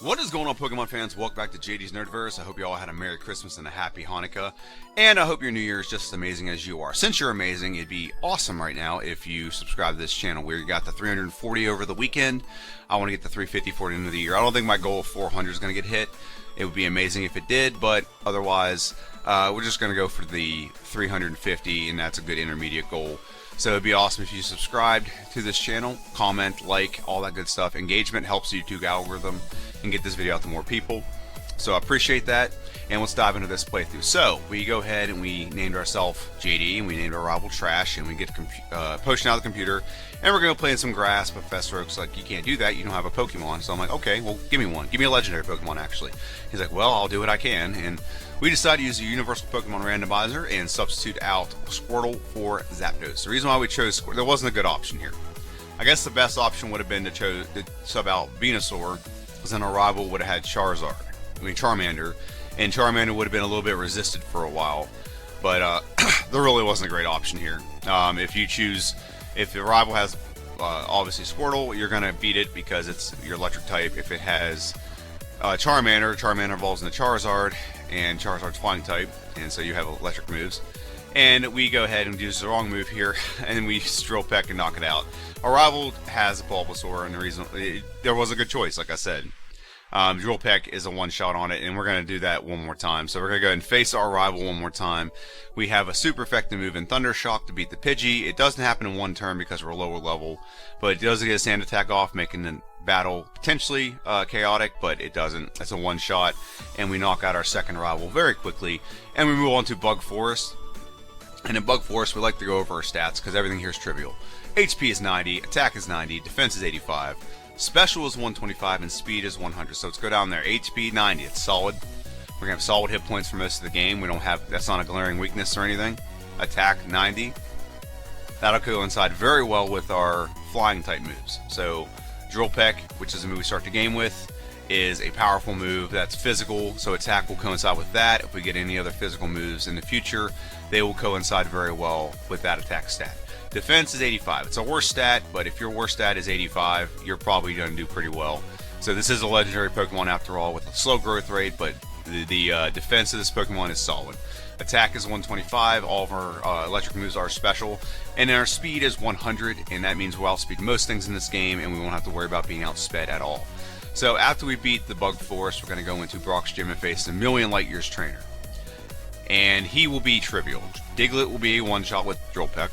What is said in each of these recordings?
What is going on, Pokemon fans? Welcome back to JD's Nerdverse. I hope you all had a Merry Christmas and a Happy Hanukkah. And I hope your New Year is just as amazing as you are. Since you're amazing, it'd be awesome right now if you subscribe to this channel. We got the 340 over the weekend. I want to get the 350 for the end of the year. I don't think my goal of 400 is going to get hit. It would be amazing if it did, but otherwise, we're just going to go for the 350, and that's a good intermediate goal. So it'd be awesome if you subscribed to this channel, comment, like, all that good stuff. Engagement helps the YouTube algorithm and get this video out to more people. So I appreciate that, and let's dive into this playthrough. So we go ahead and we named ourselves JD, and we named our rival Trash, and we get potion out of the computer, and we're going to play in some grass. But Professor Oak's like, you can't do that, you don't have a Pokemon. So I'm like, okay, well, give me one. Give me a legendary Pokemon, actually. He's like, well, I'll do what I can. And we decided to use the Universal Pokemon Randomizer and substitute out Squirtle for Zapdos. The reason why we chose Squirtle, there wasn't a good option here. I guess the best option would have been to sub out Venusaur, because then our rival would have had Charmander, and Charmander would have been a little bit resisted for a while. But there really wasn't a great option here. If the rival has obviously Squirtle, you're going to beat it because it's your electric type. If it has Charmander evolves into Charizard, and Charizard's flying type, and so you have electric moves. And we go ahead and use the wrong move here, and we Drill Peck and knock it out. Our rival has a Bulbasaur, and the reason there was a good choice, like I said. Drill Peck is a one-shot on it, and we're going to do that one more time. So we're going to go ahead and face our rival one more time. We have a super effective move in Thunder Shock to beat the Pidgey. It doesn't happen in one turn because we're lower level, but it does get a sand attack off, making the battle potentially chaotic, but it doesn't. That's a one-shot, and we knock out our second rival very quickly, and we move on to Bug Forest. And in Bug Forest, we like to go over our stats because everything here is trivial. HP is 90, attack is 90, defense is 85, special is 125, and speed is 100. So let's go down there. HP 90, it's solid. We're gonna have solid hit points for most of the game. That's not a glaring weakness or anything. Attack 90. That'll coincide very well with our flying type moves. So Drill Peck, which is the move we start the game with, is a powerful move that's physical, so attack will coincide with that. If we get any other physical moves in the future, they will coincide very well with that attack stat. Defense is 85. It's a worse stat, but if your worst stat is 85, you're probably going to do pretty well. So this is a legendary Pokemon after all, with a slow growth rate, but the defense of this Pokemon is solid. Attack is 125, all of our electric moves are special, and then our speed is 100, and that means we'll outspeed most things in this game, and we won't have to worry about being outsped at all. So after we beat the Bug Forest, we're going to go into Brock's gym and face the Million Light Years trainer. And he will be trivial. Diglett will be a one-shot with Drill Peck.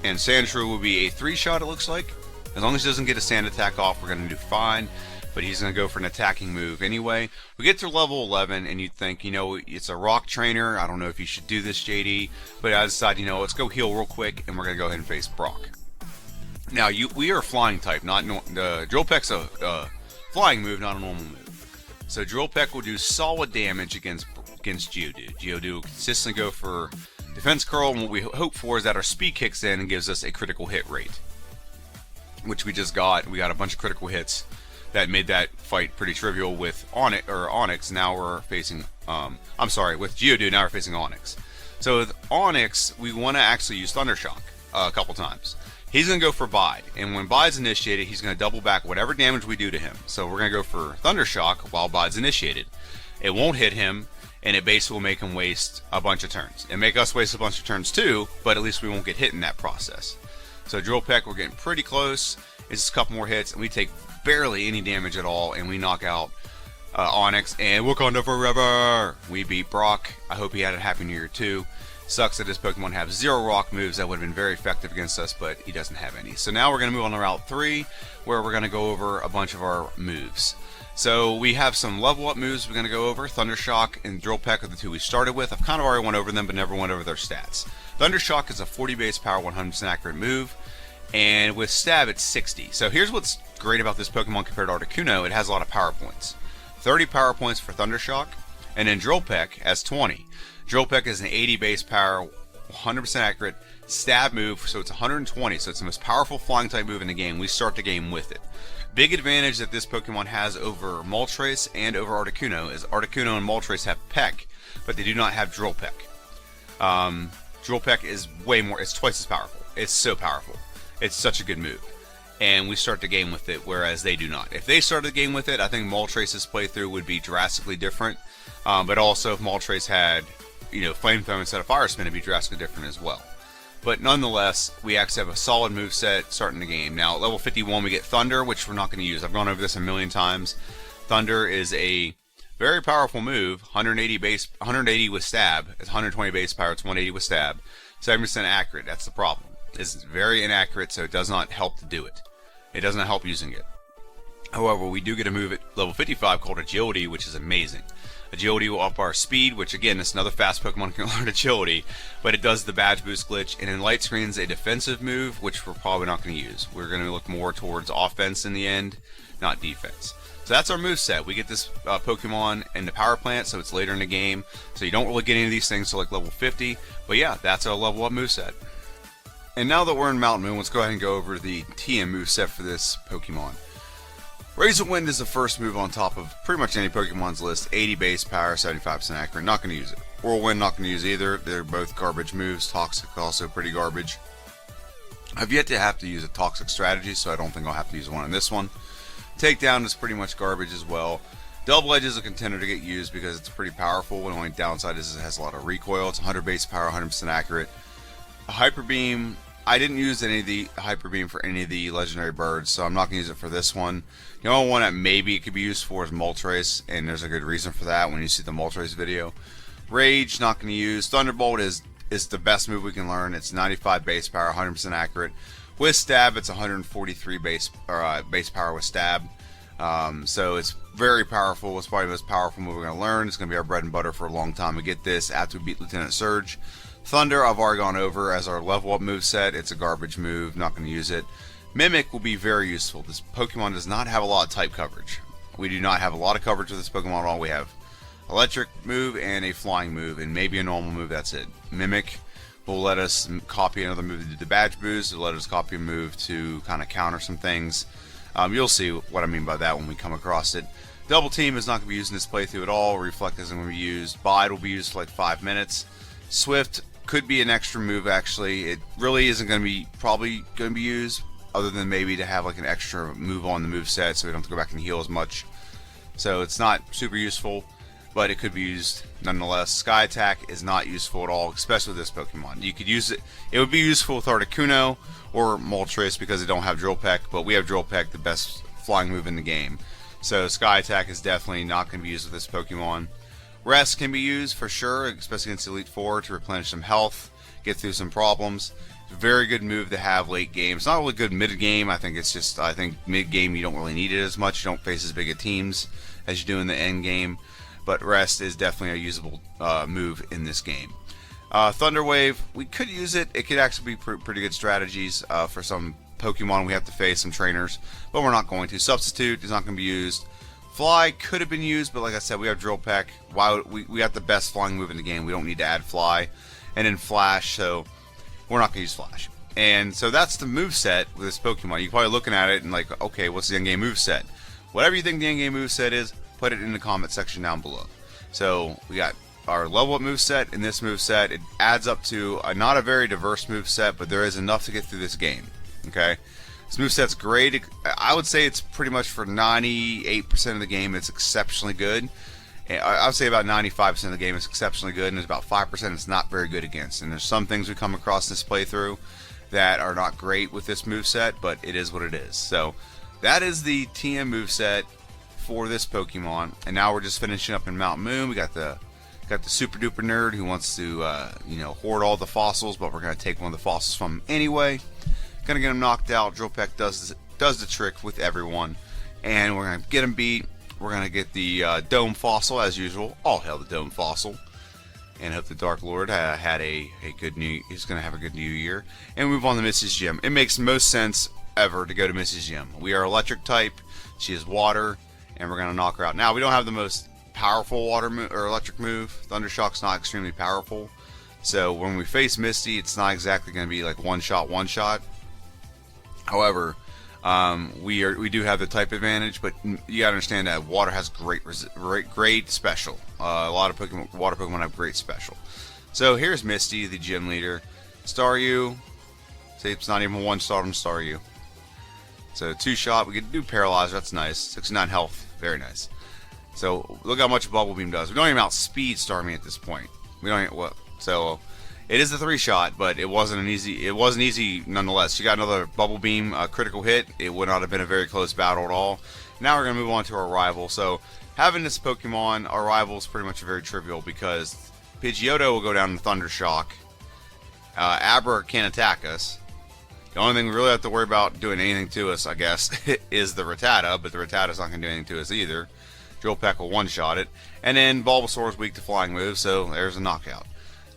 And Sandshrew will be a three-shot, it looks like. As long as he doesn't get a sand attack off, we're going to do fine. But he's going to go for an attacking move anyway. We get to level 11, and you'd think, it's a rock trainer. I don't know if you should do this, JD. But I decided, let's go heal real quick, and we're going to go ahead and face Brock. Now, we are flying type, not Drill Peck's a flying move, not a normal move. So Drill Peck will do solid damage against Geodude. Geodude will consistently go for defense curl, and what we hope for is that our speed kicks in and gives us a critical hit rate, which we just got. We got a bunch of critical hits that made that fight pretty trivial with Onix. Now we're facing, with Geodude. Now we're facing Onix. So with Onix, we want to actually use Thunder Shock a couple times. He's going to go for Bide, and when Bide's initiated, he's going to double back whatever damage we do to him. So we're going to go for Thunder Shock while Bide's initiated. It won't hit him, and it basically will make him waste a bunch of turns. And make us waste a bunch of turns too, but at least we won't get hit in that process. So Drill Peck, we're getting pretty close. It's just a couple more hits, and we take barely any damage at all, and we knock out Onix, and Wakanda forever! We beat Brock. I hope he had a Happy New Year too. Sucks that his Pokemon have 0 rock moves that would have been very effective against us, but he doesn't have any. So now we're going to move on to Route 3, where we're going to go over a bunch of our moves. So we have some level up moves we're going to go over. Thunder Shock and Drill Peck are the two we started with. I've kind of already went over them, but never went over their stats. Thunder Shock is a 40 base power, 100% accurate move, and with Stab it's 60. So here's what's great about this Pokemon compared to Articuno. It has a lot of power points. 30 power points for Thunder Shock, and then Drill Peck has 20. Drill Peck is an 80 base power, 100% accurate stab move, so it's 120, so it's the most powerful flying type move in the game. We start the game with it. Big advantage that this Pokemon has over Moltres and over Articuno is Articuno and Moltres have Peck, but they do not have Drill Peck. Drill Peck is way more, it's twice as powerful. It's so powerful. It's such a good move. and we start the game with it, whereas they do not. If they started the game with it, I think Moltres' playthrough would be drastically different. But also, if Moltres had, Flamethrower instead of Fire Spin, it'd be drastically different as well. But nonetheless, we actually have a solid moveset starting the game. Now, at level 51, we get Thunder, which we're not going to use. I've gone over this a million times. Thunder is a very powerful move. 180 with stab. It's 120 base power. It's 180 with stab. 7% accurate. That's the problem. It's very inaccurate, so it does not help to do it. It doesn't help using it. However, we do get a move at level 55 called Agility, which is amazing. Agility will up our speed, which again, is another fast Pokemon can learn Agility, but it does the badge boost glitch, and in Light Screen's a defensive move, which we're probably not going to use. We're going to look more towards offense in the end, not defense. So that's our moveset. We get this Pokemon in the Power Plant, so it's later in the game, so you don't really get any of these things till like level 50, but yeah, that's our level up moveset. And now that we're in Mountain Moon, let's go ahead and go over the TM moveset for this Pokemon. Razor Wind is the first move on top of pretty much any Pokemon's list. 80 base power, 75% accurate. Not going to use it. Whirlwind, not going to use either. They're both garbage moves. Toxic, also pretty garbage. I've yet to have to use a Toxic strategy, so I don't think I'll have to use one on this one. Takedown is pretty much garbage as well. Double Edge is a contender to get used because it's pretty powerful. The only downside is it has a lot of recoil. It's 100 base power, 100% accurate. A Hyper Beam, I didn't use any of the Hyper Beam for any of the legendary birds, so I'm not going to use it for this one. The only one that maybe it could be used for is Moltres, and there's a good reason for that when you see the Moltres video. Rage, not going to use. Thunderbolt is the best move we can learn. It's 95 base power, 100% accurate. With Stab, it's 143 base power with Stab. So it's very powerful. It's probably the most powerful move we're going to learn. It's going to be our bread and butter for a long time. We get this after we beat Lieutenant Surge. Thunder, I've already gone over as our level up moveset. It's a garbage move, not going to use it. Mimic will be very useful. This Pokemon does not have a lot of type coverage. We do not have a lot of coverage with this Pokemon at all. We have electric move and a flying move, and maybe a normal move, that's it. Mimic will let us copy another move to do the badge boost. It'll let us copy a move to kind of counter some things. You'll see what I mean by that when we come across it. Double Team is not going to be used in this playthrough at all. Reflect isn't going to be used. Bide will be used for like 5 minutes. Swift could be an extra move, actually. It really isn't going to be probably going to be used, other than maybe to have like an extra move on the move set so we don't have to go back and heal as much. So it's not super useful, but it could be used nonetheless. Sky Attack is not useful at all, especially with this Pokemon. You could use it. It would be useful with Articuno or Moltres because they don't have Drill Peck, but we have Drill Peck, the best flying move in the game. So Sky Attack is definitely not going to be used with this Pokemon. Rest can be used for sure, especially against Elite Four, to replenish some health, get through some problems. It's a very good move to have late game. It's not really good mid game. I think mid game you don't really need it as much. You don't face as big of teams as you do in the end game. But Rest is definitely a usable move in this game. Thunder Wave, we could use it. It could actually be pretty good strategies for some Pokemon we have to face, some trainers, but we're not going to. Substitute is not going to be used. Fly could have been used, but like I said, we have Drill Peck. We got the best flying move in the game. We don't need to add Fly. And then Flash, so we're not going to use Flash. And so that's the moveset with this Pokemon. You're probably looking at it and like, okay, what's the endgame moveset? Whatever you think the endgame moveset is, put it in the comment section down below. So we got our level up moveset and this moveset. It adds up to not a very diverse moveset, but there is enough to get through this game. Okay? This moveset's great. I would say it's pretty much for 98% of the game, it's exceptionally good. I would say about 95% of the game is exceptionally good, and there's about 5% it's not very good against. And there's some things we come across in this playthrough that are not great with this moveset, but it is what it is. So that is the TM moveset for this Pokemon. And now we're just finishing up in Mount Moon. We got the super duper nerd who wants to hoard all the fossils, but we're gonna take one of the fossils from him anyway. Gonna get him knocked out. Drill Peck does the trick with everyone, and we're gonna get him beat. We're gonna get the Dome Fossil as usual. All hail the Dome Fossil, and hope the Dark Lord had a good new. He's gonna have a good new year. And move on to Mrs. Gym. It makes most sense ever to go to Mrs. Gym. We are electric type. She is water, and we're gonna knock her out. Now we don't have the most powerful water or electric move. Thundershock's not extremely powerful, so when we face Misty, it's not exactly gonna be like one shot. However, we do have the type advantage, but you gotta understand that water has great special. A lot of water Pokemon have great special. So here's Misty, the gym leader. Staryu. See, it's not even one star from Staryu. So 2-shot, we can do Paralyzer, that's nice. 69 health, very nice. So look how much Bubble Beam does. We don't even outspeed Starmie at this point. We don't even, what? So it is a 3-shot, but it wasn't easy nonetheless. She got another Bubble Beam critical hit. It would not have been a very close battle at all. Now we're going to move on to our rival. So having this Pokemon, our rival is pretty much very trivial because Pidgeotto will go down in Thunder Shock. Abra can't attack us. The only thing we really have to worry about doing anything to us, I guess, is the Rattata, but the Rattata's not going to do anything to us either. Drill Peck will one-shot it. And then Bulbasaur is weak to flying moves, so there's a knockout.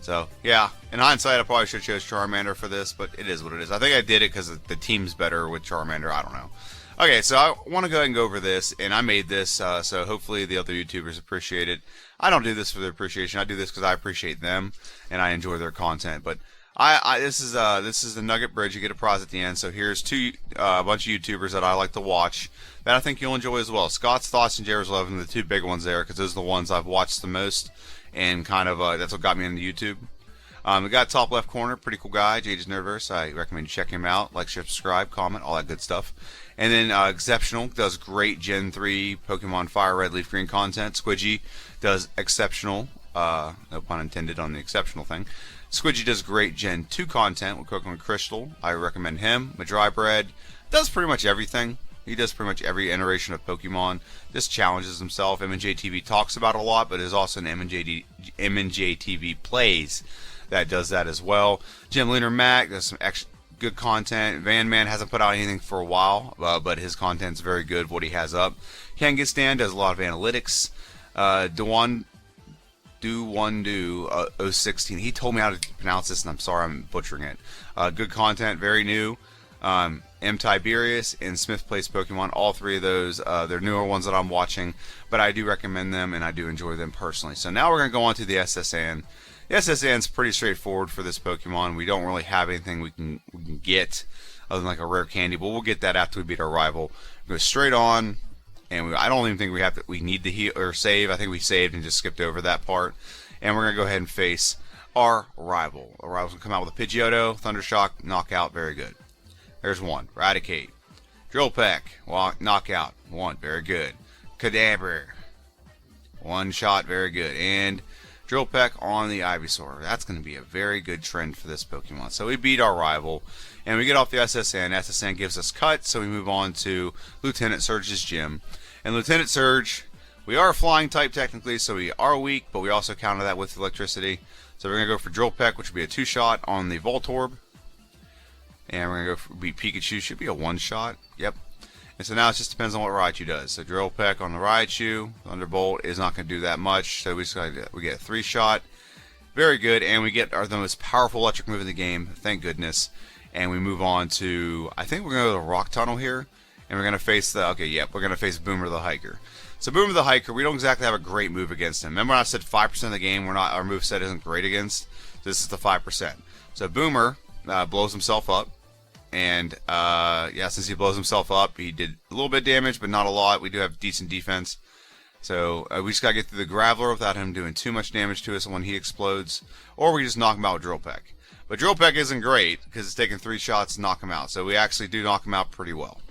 So, yeah, in hindsight, I probably should have chose Charmander for this, but it is what it is. I think I did it because the team's better with Charmander. I don't know. Okay, so I want to go ahead and go over this, and I made this, so hopefully the other YouTubers appreciate it. I don't do this for their appreciation. I do this because I appreciate them, and I enjoy their content. But this is the Nugget Bridge. You get a prize at the end. So here's a bunch of YouTubers that I like to watch that I think you'll enjoy as well. Scott's Thoughts and Jared's Love, and the two big ones there, because those are the ones I've watched the most, and kind of that's what got me into YouTube. We got top left corner, pretty cool guy, JD's Nerdverse. I recommend you check him out. Like, share, subscribe, comment, all that good stuff. And then Eggsceptional does great Gen 3 Pokemon Fire Red, Leaf Green content. Squidgy does exceptional, no pun intended on the exceptional thing. Squidgy does great Gen 2 content with Pokemon Crystal. I recommend him. Mah-Dry-Bread does pretty much everything. He does pretty much every iteration of Pokemon. Just challenges himself. M&J TV talks about it a lot, but there's also an M&J TV plays that does that as well. Gym Leader Mac does some extra good content. Van Man hasn't put out anything for a while, but his content's very good, what he has up. KangaskDan does a lot of analytics. Do 016. He told me how to pronounce this, and I'm sorry I'm butchering it. Good content, very new. M. Tiberius and Smith Plays Pokemon, all three of those, they're newer ones that I'm watching, but I do recommend them and I do enjoy them personally. So now we're going to go on to the SSN. The SSN is pretty straightforward for this Pokemon. We don't really have anything we can get other than like a rare candy, but we'll get that after we beat our rival. Go straight on, and I don't even think we need to heal or save. I think we saved and just skipped over that part. And we're going to go ahead and face our rival. Our rival's going to come out with a Pidgeotto, Thunder Shock, knockout, very good. There's one. Eradicate. Drill Peck. Knockout. One. Very good. Kadabra. One shot. Very good. And Drill Peck on the Ivysaur. That's going to be a very good trend for this Pokemon. So we beat our rival. And we get off the SSN. SSN gives us cut. So we move on to Lieutenant Surge's gym. And Lieutenant Surge, we are a flying type technically. So we are weak. But we also counter that with electricity. So we're going to go for Drill Peck, which would be a 2-shot on the Voltorb. And we're going to go for beat Pikachu. Should be a 1-shot. Yep. And so now it just depends on what Raichu does. So Drill Peck on the Raichu. Thunderbolt is not going to do that much. So we get a 3-shot. Very good. And we get the most powerful electric move in the game. Thank goodness. And we move on to, I think we're going to go to the Rock Tunnel here. And we're going to face we're going to face Boomer the Hiker. So Boomer the Hiker, we don't exactly have a great move against him. Remember when I said 5% of the game our moveset isn't great against? This is the 5%. So Boomer blows himself up. And, yeah, since he blows himself up, he did a little bit of damage, but not a lot. We do have decent defense. So, we just got to get through the Graveler without him doing too much damage to us when he explodes. Or we just knock him out with Drill Peck. But Drill Peck isn't great, because it's taking 3 shots to knock him out. So, we actually do knock him out pretty well.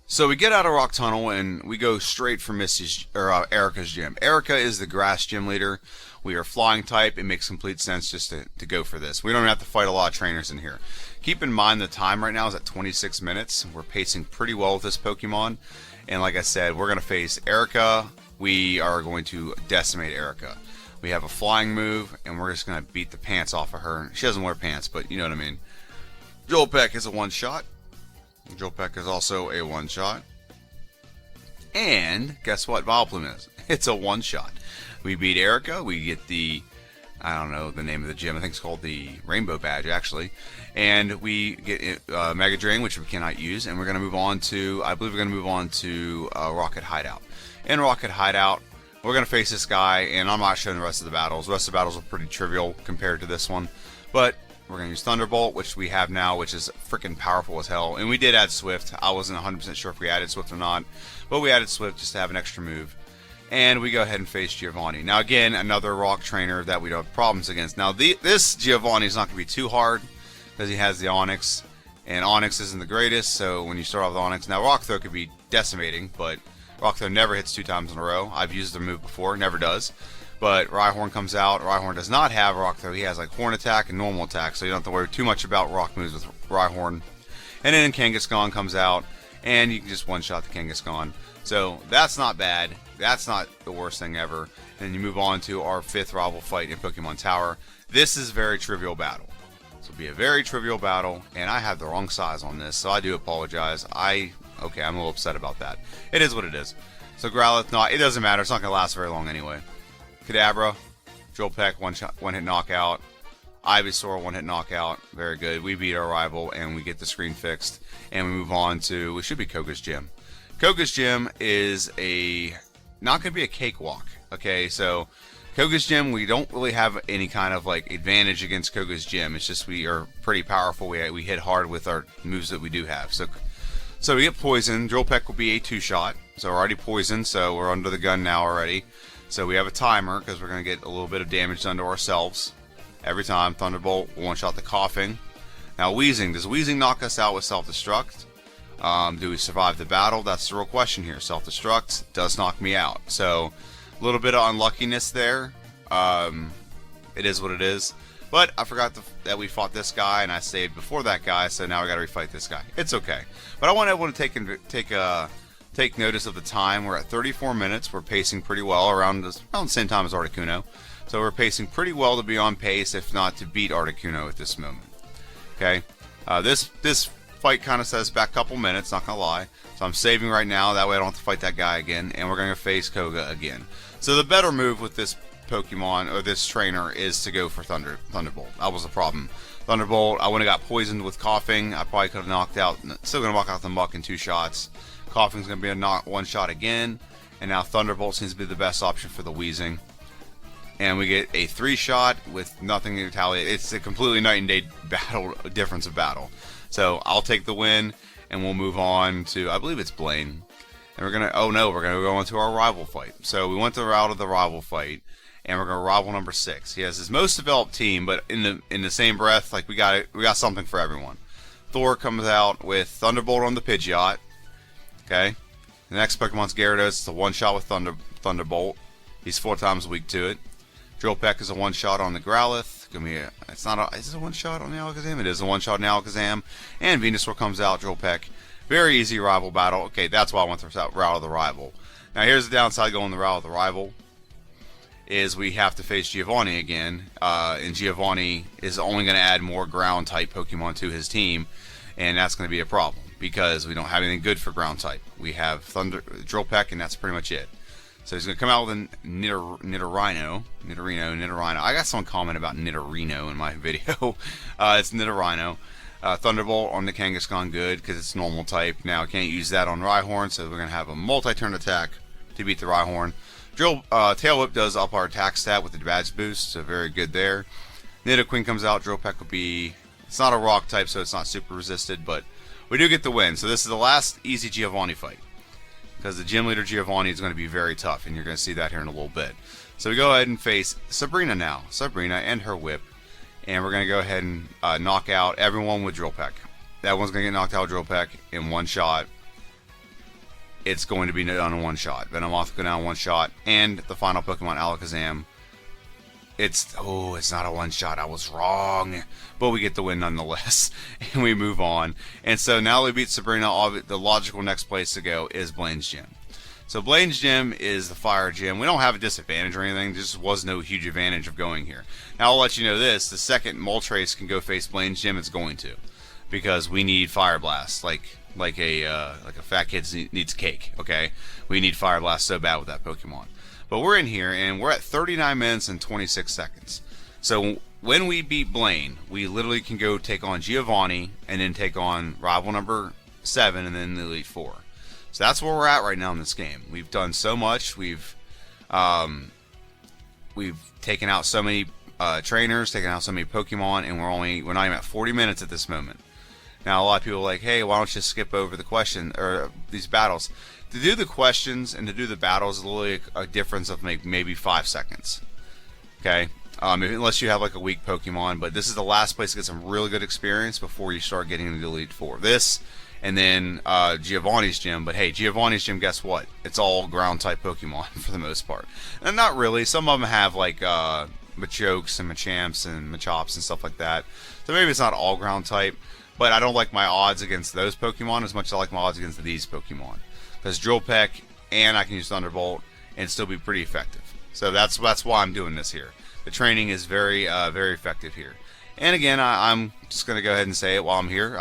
So, we get out of Rock Tunnel, and we go straight for Erica's gym. Erica is the grass gym leader. We are flying type. It makes complete sense just to go for this. We don't have to fight a lot of trainers in here. Keep in mind the time right now is at 26 minutes. We're pacing pretty well with this Pokemon. And like I said, we're going to face Erica. We are going to decimate Erica. We have a flying move, and we're just going to beat the pants off of her. She doesn't wear pants, but you know what I mean. Drill Peck is a 1-shot. Drill Peck is also a 1-shot. And guess what Vileplume is? It's a 1-shot. We beat Erica. We get the, I don't know the name of the gym. I think it's called the Rainbow Badge, actually. And we get Mega Drain, which we cannot use. And we're going to move on to, I believe we're going to move on to Rocket Hideout. In Rocket Hideout, we're going to face this guy. And I'm not showing the rest of the battles. The rest of the battles are pretty trivial compared to this one. But we're going to use Thunderbolt, which we have now, which is freaking powerful as hell. And we did add Swift. I wasn't 100% sure if we added Swift or not. But we added Swift just to have an extra move. And we go ahead and face Giovanni. Now again, another rock trainer that we don't have problems against. Now this Giovanni is not going to be too hard because he has the Onyx. And Onyx isn't the greatest, so when you start off with Onyx, now Rock Throw could be decimating, but Rock Throw never hits 2 times in a row. I've used the move before, never does. But Rhyhorn comes out. Rhyhorn does not have Rock Throw. He has like Horn Attack and Normal Attack, so you don't have to worry too much about Rock moves with Rhyhorn. And then KangaskDan comes out, and you can just one-shot the KangaskDan. So that's not bad. That's not the worst thing ever. And you move on to our 5th rival fight in Pokemon Tower. This is a very trivial battle. This will be a very trivial battle, and I have the wrong size on this, so I do apologize. Okay, I'm a little upset about that. It is what it is. So Growlithe, it doesn't matter. It's not going to last very long anyway. Kadabra, Drill Peck, one-hit knockout. Ivysaur, one-hit knockout. Very good. We beat our rival, and we get the screen fixed. And we move on to, it should be KangaskDan. KangaskDan is not going to be a cakewalk. Okay, so KangaskDan, we don't really have any kind of like advantage against KangaskDan. It's just we are pretty powerful. We hit hard with our moves that we do have. So we get poisoned. Drill Peck will be a 2-shot. So we're already poisoned, so we're under the gun now already. So we have a timer because we're going to get a little bit of damage done to ourselves every time. Thunderbolt, one-shot the Coughing. Now Wheezing, does Wheezing knock us out with Self-Destruct? Do we survive the battle? That's the real question here. Self-Destruct does knock me out. So a little bit of unluckiness there. It is what it is. But I forgot that we fought this guy and I saved before that guy, so now we got to refight this guy. It's okay. But I want everyone to take notice of the time. We're at 34 minutes. We're pacing pretty well around the same time as Articuno. So we're pacing pretty well to be on pace, if not to beat Articuno at this moment. Okay. This fight kind of says back a couple minutes, not gonna lie. So I'm saving right now, that way I don't have to fight that guy again, and we're gonna face Koga again. So the better move with this Pokemon or this trainer is to go for Thunderbolt. That was the problem. Thunderbolt, I wouldn't have got poisoned with Coughing. I probably could have knocked out, still gonna knock out the Muck in 2 shots. Coughing's gonna be a one shot again, and now Thunderbolt seems to be the best option for the Wheezing. And we get a 3-shot with nothing to retaliate. It's a completely night and day difference of battle. So I'll take the win, and we'll move on to, I believe it's Blaine. And we're gonna go into our rival fight. So we went the route of the rival fight, and we're gonna rival number 6. He has his most developed team, but in the same breath, like we got something for everyone. Thor comes out with Thunderbolt on the Pidgeot. Okay. The next Pokemon's Gyarados. It's a one-shot with Thunderbolt. He's 4 times weak to it. Drill Peck is a one-shot on the Growlithe. Is it a one-shot on the Alakazam? It is a one-shot on the Alakazam. And Venusaur comes out, Drill Peck. Very easy rival battle. Okay, that's why I went the route of the rival. Now here's the downside going the route of the rival. Is we have to face Giovanni again. And Giovanni is only going to add more ground-type Pokemon to his team. And that's going to be a problem, because we don't have anything good for ground-type. We have Drill Peck, and that's pretty much it. So he's going to come out with a Nidorino. I got someone comment about Nidorino in my video. It's Nidorino. Thunderbolt on the Kangaskhan, good, because it's normal type. Now I can't use that on Rhyhorn, so we're going to have a multi-turn attack to beat the Rhyhorn. Tail Whip does up our attack stat with the badge boost, so very good there. Nidoqueen comes out. Drill Peck will be... It's not a rock type, so it's not super resisted, but we do get the win. So this is the last easy Giovanni fight, because the gym leader Giovanni is going to be very tough, and you're going to see that here in a little bit. So we go ahead and face Sabrina now. Sabrina and her whip. And we're going to go ahead and knock out everyone with Drill Peck. That one's going to get knocked out with Drill Peck in 1 shot. It's going to be done in 1 shot. Venomoth go down 1 shot. And the final Pokemon, Alakazam. It's not a 1 shot. I was wrong. But we get the win nonetheless. And we move on. And so now we beat Sabrina. The logical next place to go is Blaine's Gym. So Blaine's Gym is the fire gym. We don't have a disadvantage or anything. There just was no huge advantage of going here. Now I'll let you know this. The second Moltres can go face Blaine's Gym, it's going to. Because we need Fire Blast. Like a fat kid needs cake. Okay? We need Fire Blast so bad with that Pokemon. But we're in here, and we're at 39 minutes and 26 seconds. So when we beat Blaine, we literally can go take on Giovanni, and then take on rival number 7, and then the Elite 4. So that's where we're at right now in this game. We've done so much. We've taken out so many trainers, taken out so many Pokemon, and we're not even at 40 minutes at this moment. Now a lot of people are like, hey, why don't you skip over the question or these battles? To do the questions and to do the battles is literally a difference of maybe 5 seconds. Okay, unless you have like a weak Pokemon. But this is the last place to get some really good experience before you start getting the Elite Four. This, and then Giovanni's gym. But hey, Giovanni's gym, guess what? It's all ground type Pokemon for the most part. And not really. Some of them have like Machokes and Machamps and Machops and stuff like that. So maybe it's not all ground type. But I don't like my odds against those Pokemon as much as I like my odds against these Pokemon. Because Drill Peck, and I can use Thunderbolt and still be pretty effective. So that's why I'm doing this here. The training is very very effective here. And again, I'm just going to go ahead and say it while I'm here.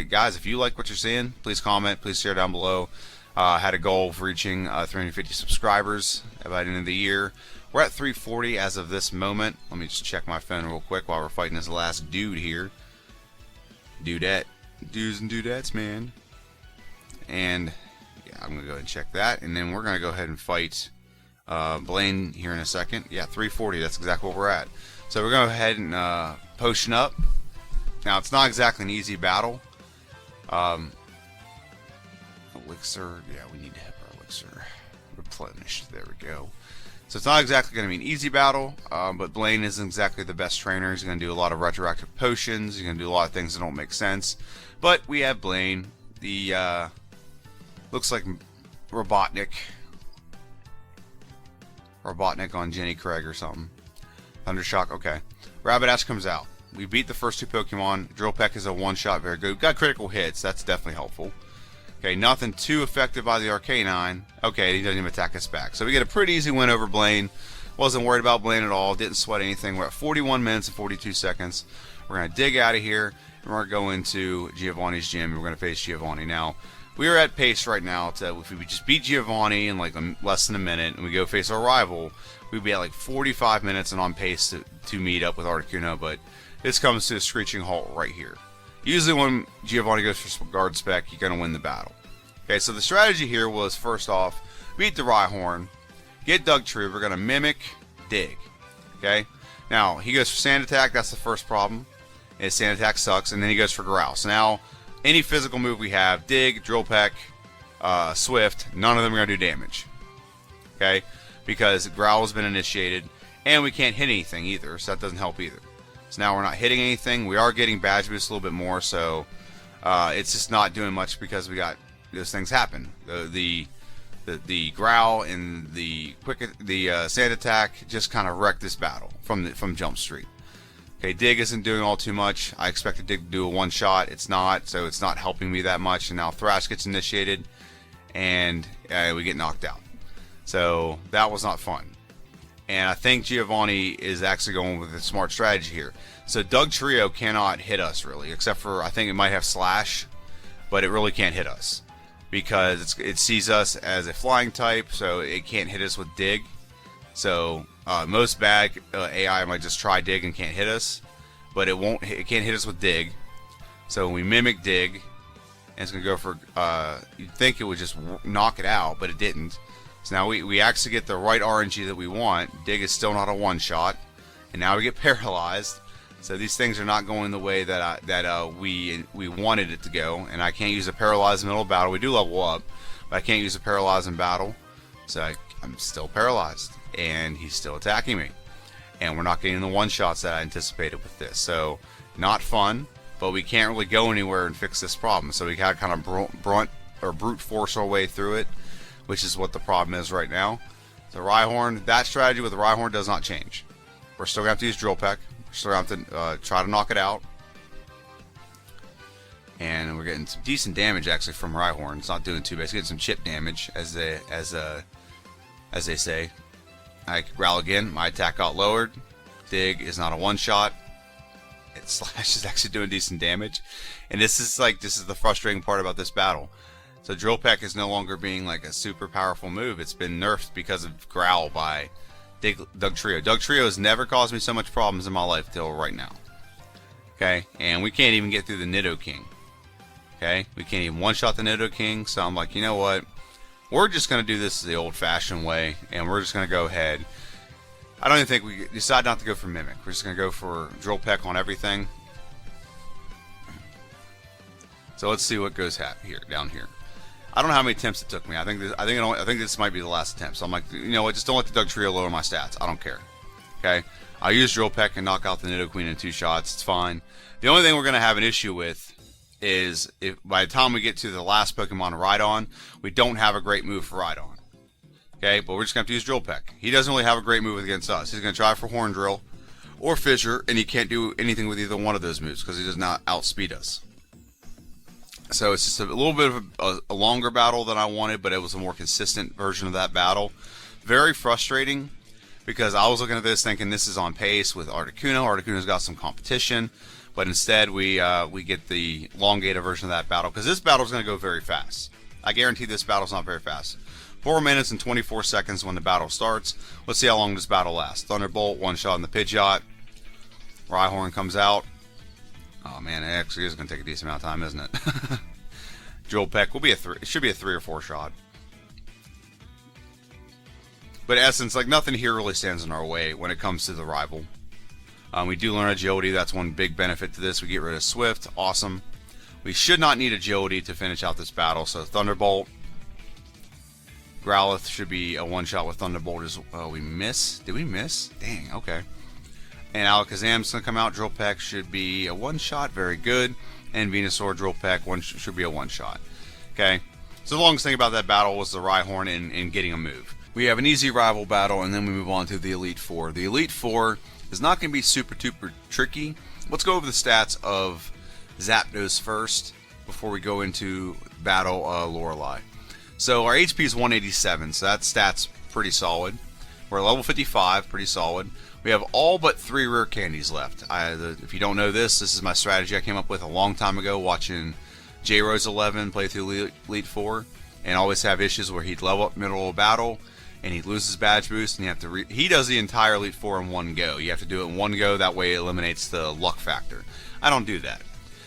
Guys, if you like what you're seeing, please comment, please share down below. I had a goal of reaching 350 subscribers by the end of the year. We're at 340 as of this moment. Let me just check my phone real quick while we're fighting this last dude here. Dudette. Dudes and dudettes, man. And yeah, I'm going to go ahead and check that. And then we're going to go ahead and fight Blaine here in a second. Yeah, 340. That's exactly what we're at. So we're going to go ahead and potion up. Now, it's not exactly an easy battle. Elixir. Yeah, we need to have our elixir replenished. There we go. So it's not exactly going to be an easy battle, but Blaine isn't exactly the best trainer. He's going to do a lot of retroactive potions. He's going to do a lot of things that don't make sense. But we have Blaine. The looks like Robotnik on Jenny Craig or something. Thundershock. Okay. Rapidash comes out. We beat the first two Pokemon. Drill Peck is a one-shot. Very good. Got critical hits. That's definitely helpful. Okay, nothing too affected by the Arcanine. Okay, he doesn't even attack us back. So we get a pretty easy win over Blaine. Wasn't worried about Blaine at all. Didn't sweat anything. We're at 41 minutes and 42 seconds. We're going to dig out of here, and we're going to go into Giovanni's gym, and we're going to face Giovanni. Now, we are at pace right now. If we just beat Giovanni in like less than a minute, and we go face our rival, we'd be at like 45 minutes and on pace to meet up with Articuno, but this comes to a screeching halt right here. Usually when Giovanni goes for guard spec, you're going to win the battle. Okay, so the strategy here was, first off, beat the Rhyhorn, get Dugtrio, we're going to mimic, dig. Okay, now he goes for Sand Attack, that's the first problem. His Sand Attack sucks, and then he goes for Growl. So now, any physical move we have, Dig, Drill Peck, Swift, none of them are going to do damage. Okay, because Growl has been initiated, and we can't hit anything either, so that doesn't help either. So now we're not hitting anything. We are getting Badge Boost a little bit more, so it's just not doing much because we got those things happen. The Growl and the Sand Attack just kind of wrecked this battle from Jump Street. Okay, Dig isn't doing all too much. I expected Dig to do a one-shot. It's not, so it's not helping me that much. And now Thrash gets initiated, and we get knocked out. So that was not fun. And I think Giovanni is actually going with a smart strategy here. So Dugtrio cannot hit us really, except for I think it might have Slash, but it really can't hit us because it sees us as a flying type, so it can't hit us with Dig. So most bad AI might just try Dig and can't hit us, but it can't hit us with Dig. So we mimic Dig, and it's gonna go for. You'd think it would just knock it out, but it didn't. So now we actually get the right RNG that we want. Dig is still not a one-shot, and now we get paralyzed. So these things are not going the way that we wanted it to go, and I can't use a paralyze in the middle of battle. We do level up, but I can't use a paralyze in battle, so I'm still paralyzed, and he's still attacking me, and we're not getting the one-shots that I anticipated with this. So not fun, but we can't really go anywhere and fix this problem. So we gotta kind of brute force our way through it, which is what the problem is right now. The Rhyhorn, that strategy with the Rhyhorn does not change. We're still going to have to use Drill Peck. We're still going to have to try to knock it out. And we're getting some decent damage actually from Rhyhorn. It's not doing too bad. It's getting some chip damage, as they say. I Growl again. My attack got lowered. Dig is not a one-shot. Slash is actually doing decent damage. And this is the frustrating part about this battle. So Drill Peck is no longer being like a super powerful move. It's been nerfed because of Growl by Dugtrio. Dugtrio has never caused me so much problems in my life till right now. Okay, and we can't even get through the Nidoking. Okay, we can't even one-shot the Nidoking. So I'm like, you know what? We're just going to do this the old-fashioned way, and we're just going to go ahead. I don't even think we decide not to go for Mimic. We're just going to go for Drill Peck on everything. So let's see what goes down here. I don't know how many attempts it took me. I think this might be the last attempt. So I'm like, you know what? Just don't let the Dugtrio lower my stats. I don't care. Okay, I'll use Drill Peck and knock out the Nidoqueen in 2 shots. It's fine. The only thing we're going to have an issue with is if by the time we get to the last Pokemon, Rhydon, we don't have a great move for Rhydon. Okay, but we're just going to have to use Drill Peck. He doesn't really have a great move against us. He's going to try for Horn Drill or Fissure, and he can't do anything with either one of those moves because he does not outspeed us. So it's just a little bit of a longer battle than I wanted, but it was a more consistent version of that battle. Very frustrating because I was looking at this thinking this is on pace with Articuno. Articuno's got some competition, but instead we get the elongated version of that battle because this battle is going to go very fast. I guarantee this battle's not very fast. 4 minutes and 24 seconds when the battle starts. Let's see how long this battle lasts. Thunderbolt, 1 shot in the Pidgeot. Rhyhorn comes out. Oh man, it actually is going to take a decent amount of time, isn't it? Drill Peck will be a 3. It should be a 3 or 4 shot. But in essence, like nothing here really stands in our way when it comes to the rival. We do learn agility. That's one big benefit to this. We get rid of Swift. Awesome. We should not need agility to finish out this battle. So Thunderbolt. Growlithe should be a 1-shot with Thunderbolt as well. We miss. Did we miss? Dang, okay. And Alakazam's going to come out. Drill Peck should be a 1-shot. Very good. And Venusaur, Drill Peck should be a 1-shot. Okay. So the longest thing about that battle was the Rhyhorn and getting a move. We have an easy rival battle, and then we move on to the Elite Four. The Elite Four is not going to be super tricky. Let's go over the stats of Zapdos first before we go into battle Lorelei. So our HP is 187, so that stat's pretty solid. We're level 55, pretty solid. We have all but 3 rare candies left. If you don't know this is my strategy I came up with a long time ago watching J-Rose 11 play through Elite Four, and always have issues where he'd level up middle of battle, and he'd lose his badge boost, and you have to he does the entire Elite Four in one go. You have to do it in one go, that way it eliminates the luck factor. I don't do that.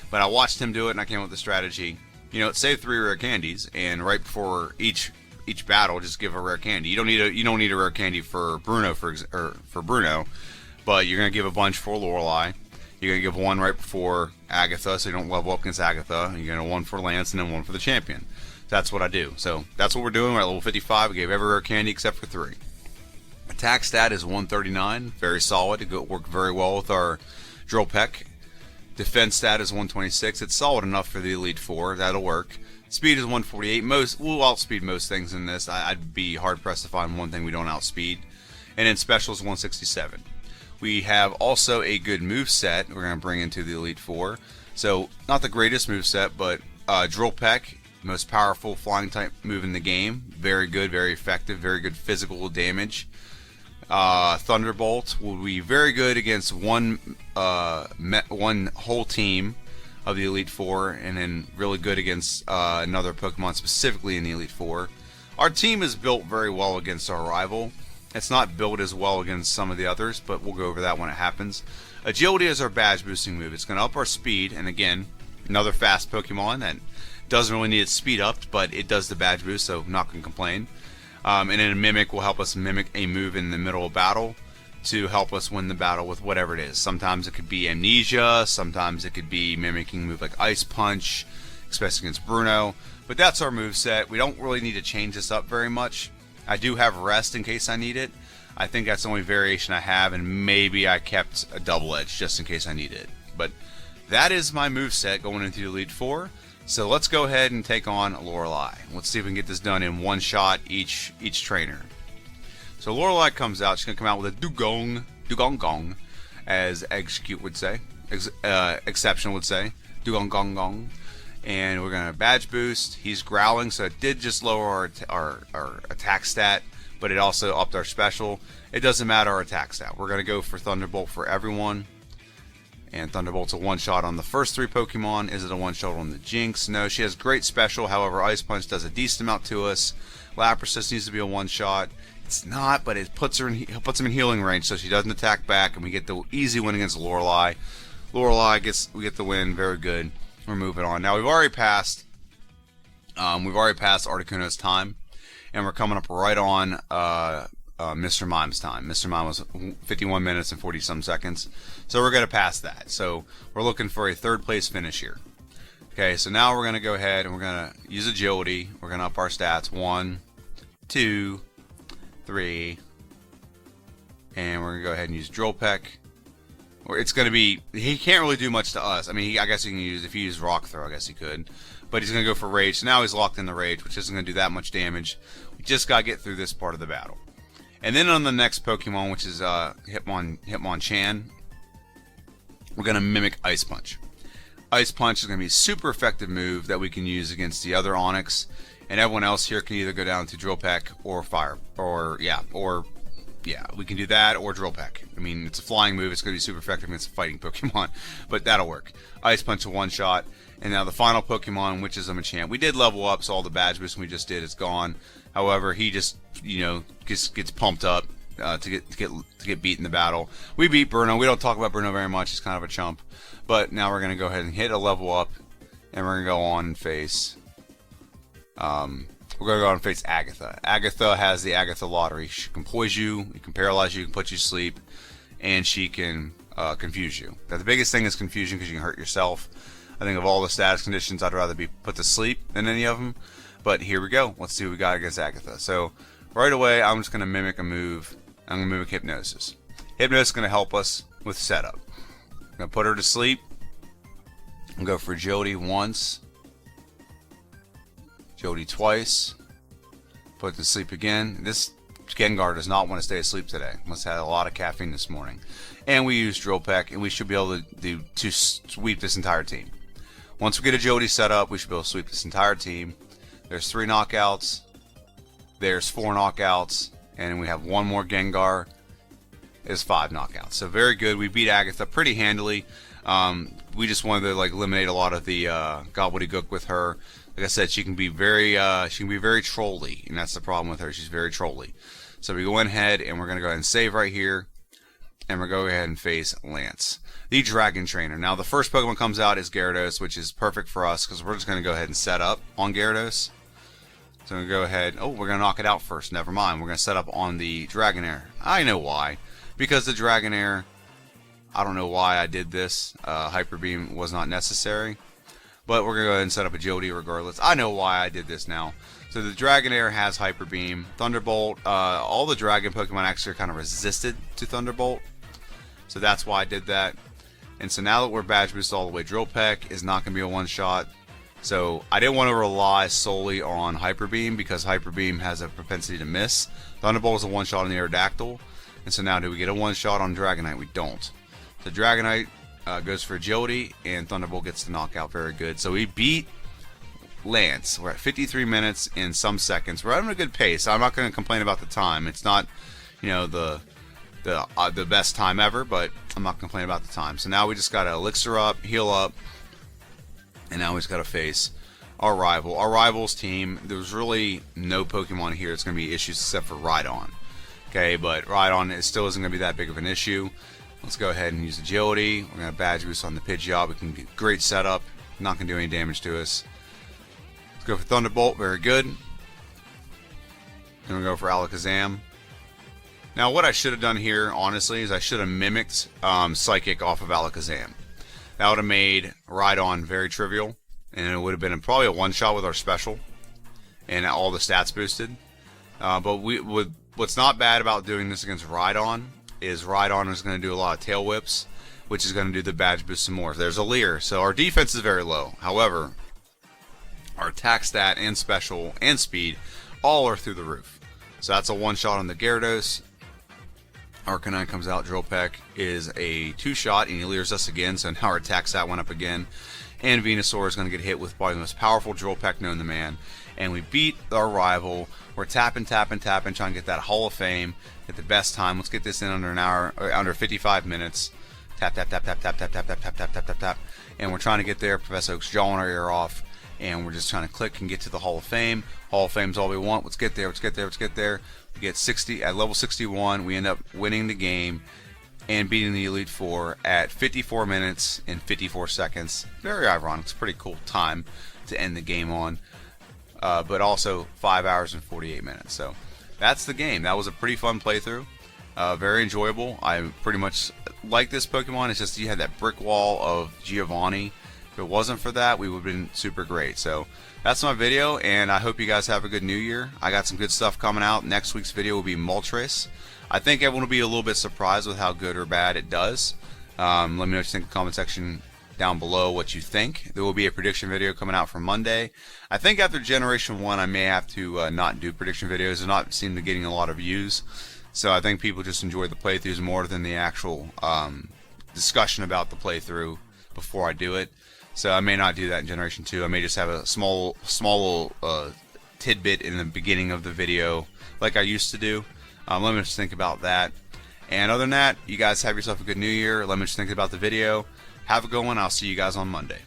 But I watched him do it, and I came up with the strategy. You know, save 3 rare candies, and right before each battle, just give a rare candy. You don't need a rare candy for Bruno for Bruno, but you're gonna give a bunch for Lorelei. You're gonna give one right before Agatha, so you don't level up against Agatha. You're gonna one for Lance, and then one for the champion. That's what I do. So that's what we're doing. We're at level 55. We gave every rare candy except for 3. Attack stat is 139, very solid. It worked very well with our Drill Peck. Defense stat is 126. It's solid enough for the Elite Four. That'll work. Speed is 148. We'll outspeed most things in this. I'd be hard pressed to find one thing we don't outspeed. And then special is 167. We have also a good move set we're going to bring into the Elite Four. So not the greatest move set, but Drill Peck, most powerful flying type move in the game. Very good, very effective, very good physical damage. Thunderbolt will be very good against one whole team of the Elite Four, and then really good against another Pokemon specifically in the Elite Four. Our team is built very well against our rival. It's not built as well against some of the others, but we'll go over that when it happens. Agility is our badge boosting move. It's going to up our speed, and again, another fast Pokemon that doesn't really need its speed up, but it does the badge boost, so I'm not going to complain. And then a Mimic will help us mimic a move in the middle of battle to help us win the battle with whatever it is. Sometimes it could be Amnesia, sometimes it could be mimicking a move like Ice Punch, especially against Bruno. But that's our move set. We don't really need to change this up very much. I do have Rest in case I need it. I think that's the only variation I have, and maybe I kept a Double Edge just in case I need it. But that is my move set going into the Elite Four. So let's go ahead and take on Lorelei. Let's see if we can get this done in 1 shot each trainer. So Lorelei comes out. She's going to come out with a Dugong, as Execute would say. Exceptional would say. Dugong. And we're going to badge boost. He's growling, so it did just lower our attack stat, but it also upped our special. It doesn't matter our attack stat. We're going to go for Thunderbolt for everyone. And Thunderbolt's a 1-shot on the first 3 Pokemon. Is it a 1-shot on the Jinx? No, she has great special. However, Ice Punch does a decent amount to us. Lapras needs to be a 1-shot. It's not, but it puts him in healing range, so she doesn't attack back, and we get the easy win against Lorelei. We get the win. Very good. We're moving on. Now we've already passed Articuno's time, and we're coming up right on Mr. Mime's time. Mr. Mime was 51 minutes and 40-some seconds. So we're going to pass that. So we're looking for a 3rd place finish here. Okay, so now we're going to go ahead and we're going to use agility. We're going to up our stats. 1, 2, 3, And we're going to go ahead and use Drill Peck. Or it's going to be, he can't really do much to us. I mean, I guess he can use, if he used Rock Throw, I guess he could. But he's going to go for Rage. So now he's locked in the Rage, which isn't going to do that much damage. We just got to get through this part of the battle. And then on the next Pokemon, which is Hitmonchan, we're going to mimic Ice Punch. Ice Punch is going to be a super effective move that we can use against the other Onix. And everyone else here can either go down to Drill Peck or Fire. Yeah, we can do that or Drill Peck. I mean, it's a flying move. It's going to be super effective against a fighting Pokemon, but that'll work. Ice Punch a one-shot. And now the final Pokemon, which is a Machamp. We did level up, so all the badge boosting we just did is gone. However, he just, gets pumped up to get beat in the battle. We beat Bruno. We don't talk about Bruno very much. He's kind of a chump. But now we're going to go ahead and hit a level up, and we're going to go on and face... we're going to go on and face Agatha. Agatha has the Agatha Lottery. She can poison you, you can paralyze you, can put you to sleep, and she can confuse you. Now, the biggest thing is confusion because you can hurt yourself. I think of all the status conditions, I'd rather be put to sleep than any of them. But here we go. Let's see what we got against Agatha. So right away, I'm just going to mimic a move. I'm going to mimic Hypnosis. Hypnosis is going to help us with setup. I'm going to put her to sleep. I'm going to go for Agility once. Agility twice. Put to sleep again. This Gengar does not want to stay asleep today. Must have had a lot of caffeine this morning. And we use Drill Peck, and we should be able to sweep this entire team. Once we get Agility set up, we should be able to sweep this entire team. There's 3 knockouts. There's 4 knockouts. And we have 1 more Gengar. There's 5 knockouts. So very good. We beat Agatha pretty handily. We just wanted to eliminate a lot of the gobbledygook with her. Like I said, she can be very trolly, and that's the problem with her. She's very trolly. So we go ahead and we're going to go ahead and save right here, and we're going to go ahead and face Lance, the Dragon Trainer. Now the first Pokemon comes out is Gyarados, which is perfect for us because we're just going to go ahead and set up on Gyarados. So I'm going to go ahead. Oh, we're going to knock it out first. Never mind. We're going to set up on the Dragonair. I know why. Because the Dragonair, I don't know why I did this. Hyper Beam was not necessary. But we're going to go ahead and set up Agility regardless. I know why I did this now. So the Dragonair has Hyper Beam. Thunderbolt, all the Dragon Pokemon actually are kind of resisted to Thunderbolt. So that's why I did that. And so now that we're badge boosted all the way, Drill Peck is not going to be a one-shot. So I didn't want to rely solely on Hyper Beam because Hyper Beam has a propensity to miss. Thunderbolt is a one-shot on the Aerodactyl. And so now do we get a one-shot on Dragonite? We don't. So Dragonite goes for Agility, and Thunderbolt gets the knockout. Very good. So we beat Lance. We're at 53 minutes in some seconds. We're having a good pace. I'm not going to complain about the time. It's not, the best time ever, but I'm not complaining about the time. So now we just got to elixir up, heal up, and now we just got to face our rival. Our rival's team, there's really no Pokemon here. It's going to be issues except for Rhydon. Okay, but Rhydon still isn't going to be that big of an issue. Let's go ahead and use Agility. We're going to badge boost on the Pidgeot. We can get great setup. Not going to do any damage to us. Let's go for Thunderbolt. Very good. Then we go for Alakazam. Now, what I should have done here, honestly, is I should have mimicked Psychic off of Alakazam. That would have made Rhydon very trivial, and it would have been probably a one-shot with our special, and all the stats boosted. But what's not bad about doing this against Rhydon is Rhydon is going to do a lot of tail whips, which is going to do the badge boost some more. There's a Leer, so our defense is very low. However, our attack stat and special and speed all are through the roof. So that's a one-shot on the Gyarados. Arcanine comes out. Drill Peck is a two-shot, and he Leers us again, so now our attack stat went up again. And Venusaur is going to get hit with probably the most powerful Drill Peck known to man. And we beat our rival. We're tapping, trying to get that Hall of Fame at the best time. Let's get this in under an hour, or under 55 minutes. Tap, tap, tap, tap, tap, tap, tap, tap, tap, tap, tap, tap, tap. And we're trying to get there. Professor Oak's jawing our ear off. And we're just trying to click and get to the Hall of Fame. Hall of Fame's all we want. Let's get there, let's get there, let's get there. We get 60 at level 61. We end up winning the game and beating the Elite Four at 54 minutes and 54 seconds. Very ironic. It's a pretty cool time to end the game on. But also 5 hours and 48 minutes. So that's the game. That was a pretty fun playthrough. Very enjoyable. I pretty much like this Pokemon. It's just you had that brick wall of Giovanni If it wasn't for that, we would have been super great. So that's my video, and I hope you guys have a good new year. I got some good stuff coming out. Next week's video will be Moltres. I think everyone will be a little bit surprised with how good or bad it does. Let me know what you think in the comment section down below what you think. There will be a prediction video coming out for Monday. I think after Generation 1 I may have to not do prediction videos. It's not seem to getting a lot of views. So I think people just enjoy the playthroughs more than the actual discussion about the playthrough before I do it. So I may not do that in Generation 2. I may just have a small tidbit in the beginning of the video like I used to do. Let me just think about that. And other than that, you guys have yourself a good new year. Let me just think about the video. Have a good one. I'll see you guys on Monday.